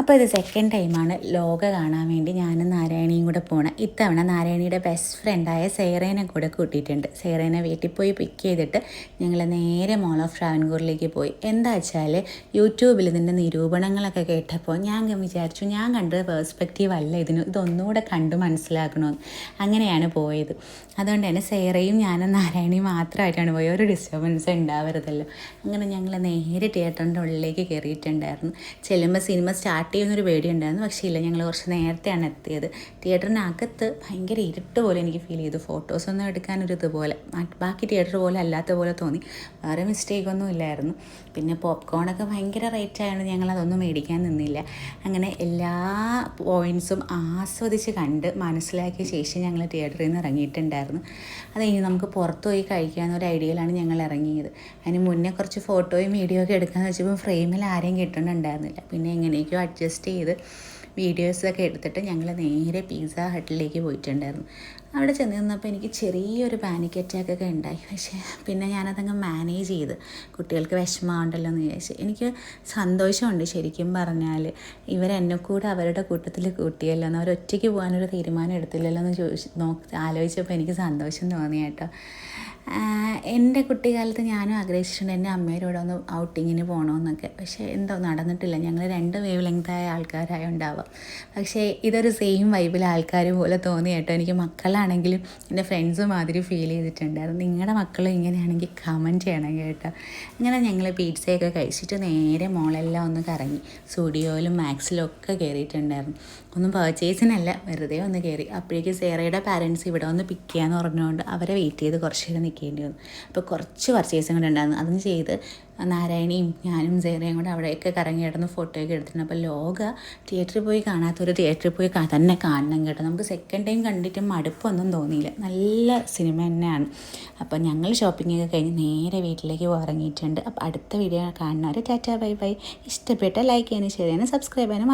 അപ്പോൾ ഇത് സെക്കൻഡ് ടൈമാണ് ലോക കാണാൻ വേണ്ടി ഞാനും നാരായണിയും കൂടെ പോകണം. ഇത്തവണ നാരായണിയുടെ ബെസ്റ്റ് ഫ്രണ്ടായ സേറേനെ കൂടെ കൂട്ടിയിട്ടുണ്ട്. സേറേനെ വീട്ടിൽ പോയി പിക്ക് ചെയ്തിട്ട് ഞങ്ങൾ നേരെ മോൾ ഓഫ് ട്രാവൻകൂറിലേക്ക് പോയി. എന്താ വെച്ചാൽ യൂട്യൂബിൽ ഇതിൻ്റെ നിരൂപണങ്ങളൊക്കെ കേട്ടപ്പോൾ ഞാൻ വിചാരിച്ചു ഞാൻ കണ്ട പേഴ്സ്പെക്റ്റീവ് അല്ല ഇതൊന്നുകൂടെ കണ്ട് മനസ്സിലാക്കണമെന്ന്. അങ്ങനെയാണ് പോയത്. അതുകൊണ്ട് തന്നെ സേറയും ഞാനും നാരായണിയും മാത്രമായിട്ടാണ് പോയത്. ഒരു ഡിസ്റ്റർബൻസ് ഉണ്ടാവരുതല്ലോ. അങ്ങനെ ഞങ്ങൾ നേരെ തിയേറ്ററിൻ്റെ ഉള്ളിലേക്ക് കയറിയിട്ടുണ്ടായിരുന്നു. ചെല്ലുമ്പോൾ സിനിമ സ്റ്റാർട്ട് ചെയ്യുന്നൊരു പേടിയുണ്ടായിരുന്നു. പക്ഷേ ഇല്ല, ഞങ്ങൾ കുറച്ച് നേരത്തെയാണ് എത്തിയത്. തിയേറ്ററിനകത്ത് ഭയങ്കര ഇരുട്ട് പോലെ എനിക്ക് ഫീൽ ചെയ്തു. ഫോട്ടോസൊന്നും എടുക്കാനൊരു ഇതുപോലെ, ബാക്കി തിയേറ്റർ പോലെ അല്ലാത്ത പോലെ തോന്നി. വേറെ മിസ്റ്റേക്കൊന്നും ഇല്ലായിരുന്നു. പിന്നെ പോപ്കോണൊക്കെ ഭയങ്കര റേറ്റ് ആയതുകൊണ്ട് ഞങ്ങളതൊന്നും മേടിക്കാൻ നിന്നില്ല. അങ്ങനെ എല്ലാ പോയിൻറ്റ്സും ആസ്വദിച്ച് കണ്ട് മനസ്സിലാക്കിയ ശേഷം ഞങ്ങൾ തിയേറ്ററിൽ നിന്ന് ഇറങ്ങിയിട്ടുണ്ടായിരുന്നു. അത് കഴിഞ്ഞ് നമുക്ക് പുറത്ത് പോയി കഴിക്കാമെന്നൊരു ഐഡിയയിലാണ് ഞങ്ങൾ ഇറങ്ങിയത്. അതിന് മുന്നേ കുറച്ച് ഫോട്ടോയും വീഡിയോ ഒക്കെ എടുക്കാമെന്ന് വെച്ചപ്പോൾ ഫ്രെയിമിൽ ആരെയും കിട്ടുന്നുണ്ടായിരുന്നില്ല. പിന്നെ എങ്ങനെയൊക്കെയോ അഡ്ജസ്റ്റ് ചെയ്ത് വീഡിയോസൊക്കെ എടുത്തിട്ട് ഞങ്ങൾ നേരെ പിസ്സ ഹട്ടിലേക്ക് പോയിട്ടുണ്ടായിരുന്നു. അവിടെ ചെന്ന് നിന്നപ്പോൾ എനിക്ക് ചെറിയൊരു പാനിക് അറ്റാക്കൊക്കെ ഉണ്ടായി. പക്ഷേ പിന്നെ ഞാനതങ്ങ് മാനേജ് ചെയ്ത്, കുട്ടികൾക്ക് വിഷമമുണ്ടല്ലോ എന്ന് വിചാരിച്ച്. എനിക്ക് സന്തോഷമുണ്ട് ശരിക്കും പറഞ്ഞാൽ. ഇവരെന്നെ കൂടെ അവരുടെ കൂട്ടത്തിൽ കൂട്ടിയല്ലോ എന്ന്, അവരൊറ്റയ്ക്ക് പോകാനൊരു തീരുമാനം എടുത്തില്ലല്ലോ എന്ന് ആലോചിച്ചപ്പോൾ എനിക്ക് സന്തോഷം തോന്നി കേട്ടോ. എൻ്റെ കുട്ടിക്കാലത്ത് ഞാനും ആഗ്രഹിച്ചിട്ടുണ്ട് എൻ്റെ അമ്മയോടെ ഒന്ന് ഔട്ടിങ്ങിന് പോകണമെന്നൊക്കെ. പക്ഷേ എന്തോ നടന്നിട്ടില്ല. ഞങ്ങൾ രണ്ട് വേവ് ലെങ്തായ ആൾക്കാരായുണ്ടാവാം. പക്ഷേ ഇതൊരു സെയിം വൈബിലെ ആൾക്കാർ പോലെ തോന്നി കേട്ടോ. എനിക്ക് മക്കളാണെങ്കിലും എൻ്റെ ഫ്രണ്ട്സ് മാതിരി ഫീൽ ചെയ്തിട്ടുണ്ടായിരുന്നു. നിങ്ങളുടെ മക്കളും ഇങ്ങനെയാണെങ്കിൽ കമൻറ്റ് ചെയ്യണം കേട്ടോ. അങ്ങനെ ഞങ്ങൾ പിസ്സയൊക്കെ കഴിച്ചിട്ട് നേരെ മോളെല്ലാം ഒന്ന് കറങ്ങി. സ്റ്റുഡിയോയിലും മാക്സിലും ഒക്കെ കയറിയിട്ടുണ്ടായിരുന്നു. ഒന്നും പർച്ചേസിനല്ല, വെറുതെ ഒന്ന് കയറി. അപ്പോഴേക്ക് സേറയുടെ പാരൻസ് ഇവിടെ ഒന്ന് പിക്ക് ചെയ്യാമെന്ന് പറഞ്ഞുകൊണ്ട് അവരെ വെയിറ്റ് ചെയ്ത് കുറച്ച് നേരം നിൽക്കേണ്ടി വന്നു. അപ്പോൾ കുറച്ച് പർച്ചേസും കൂടെ ഉണ്ടായിരുന്നു. അതും ചെയ്ത് നാരായണിയും ഞാനും സേറയും കൂടെ അവിടെയൊക്കെ കറങ്ങി കിടന്ന് ഫോട്ടോയൊക്കെ എടുത്തിട്ടുണ്ട്. അപ്പോൾ ലോക തിയേറ്ററിൽ പോയി കാണാത്തൊരു തിയേറ്ററിൽ പോയി തന്നെ കാണണം കേട്ടോ. നമുക്ക് സെക്കൻഡ് ടൈം കണ്ടിട്ട് മടുപ്പൊന്നും തോന്നിയില്ല. നല്ല സിനിമ തന്നെയാണ്. അപ്പോൾ ഞങ്ങൾ ഷോപ്പിങ്ങൊക്കെ കഴിഞ്ഞ് നേരെ വീട്ടിലേക്ക് ഇറങ്ങിയിട്ടുണ്ട്. അപ്പോൾ അടുത്ത വീഡിയോ കാണുന്നവരെ ടാറ്റാ ബൈ ബൈ. ഇഷ്ടപ്പെട്ട ലൈക്ക് ചെയ്യാനും ഷെയർ ചെയ്യാനും സബ്സ്ക്രൈബ് ചെയ്യാനും